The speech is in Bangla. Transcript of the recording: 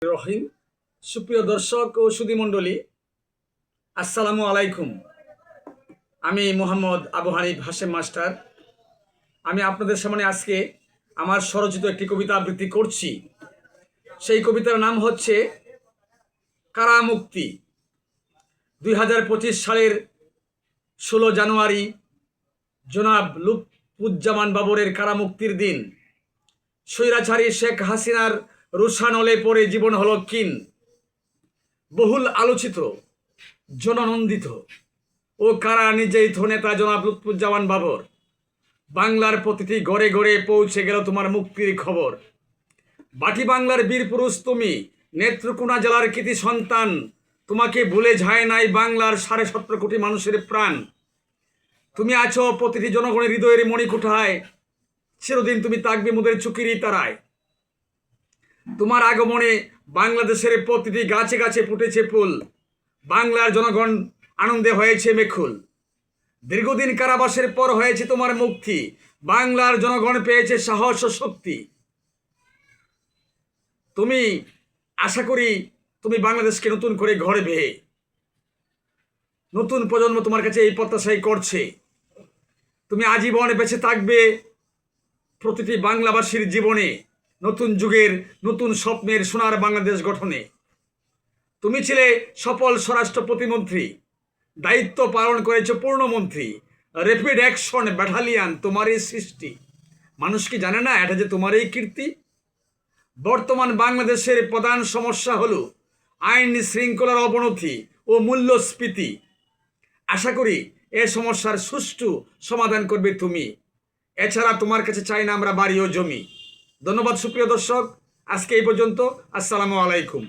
রহিম। সুপ্রিয় দর্শক ও সুধীমণ্ডলী, আসসালামু আলাইকুম। আমি মোহাম্মদ আবু হানিফ হাশেম মাস্টার। আমি আপনাদের সামনে আজকে আমার স্বরচিত একটি কবিতা আবৃত্তি করছি। সেই কবিতার নাম হচ্ছে কারামুক্তি। 2025 সালের 16 জানুয়ারি জনাব লুৎফুজ্জামান বাবরের কারামুক্তির দিন। স্বৈরাচারী শেখ হাসিনার রোষানলে পড়ে জীবন হল ক্ষীণ। বহুল আলোচিত, জননন্দিত ও কারা নির্যাতিত নেতা জনাব লুৎফুজ্জামান বাবর, বাংলার প্রতিটি ঘরে ঘরে পৌঁছে গেল তোমার মুক্তির খবর। বাটি বাংলার বীর পুরুষ তুমি, নেত্রকোনা জেলার কৃতি সন্তান। তোমাকে ভুলে যায় নাই বাংলার 17.5 কোটি মানুষের প্রাণ। তুমি আছো প্রতিটি জনগণের হৃদয়ের মণিকুঠায়, চিরদিন তুমি থাকবে মোদের চুকিরই তারায়। তোমার আগমনে বাংলাদেশের প্রতিটি গাছে গাছে ফুটেছে ফুল, বাংলার জনগণ আনন্দে হয়েছে মেখুল। দীর্ঘদিন কারাবাসের পর হয়েছে তোমার মুক্তি, বাংলার জনগণ পেয়েছে সাহস ও শক্তি। তুমি, আশা করি তুমি বাংলাদেশকে নতুন করে গড়বে। নতুন প্রজন্ম তোমার কাছে এই প্রত্যাশাই করছে। তুমি আজীবন বেঁচে থাকবে প্রতিটি বাংলাবাসীর জীবনে, নতুন যুগের নতুন স্বপ্নের সোনার বাংলাদেশ গঠনে। তুমি ছিলে সফল স্বরাষ্ট্র প্রতিমন্ত্রী, দায়িত্ব পালন করেছ পূর্ণমন্ত্রী। র্যাপিড অ্যাকশন ব্যাটালিয়ান তোমারই সৃষ্টি। মানুষ কি জানে না এটা যে তোমারই কীর্তি? বর্তমান বাংলাদেশের প্রধান সমস্যা হলো আইন শৃঙ্খলার অবনতি ও মূল্যস্ফীতি। আশা করি এ সমস্যার সুষ্ঠু সমাধান করবে তুমি। এছাড়া তোমার কাছে চাই না আমরা বাড়ি ও জমি। ধন্যবাদ সুপ্রিয় দর্শক, আজকে এই পর্যন্ত। আসসালামু আলাইকুম।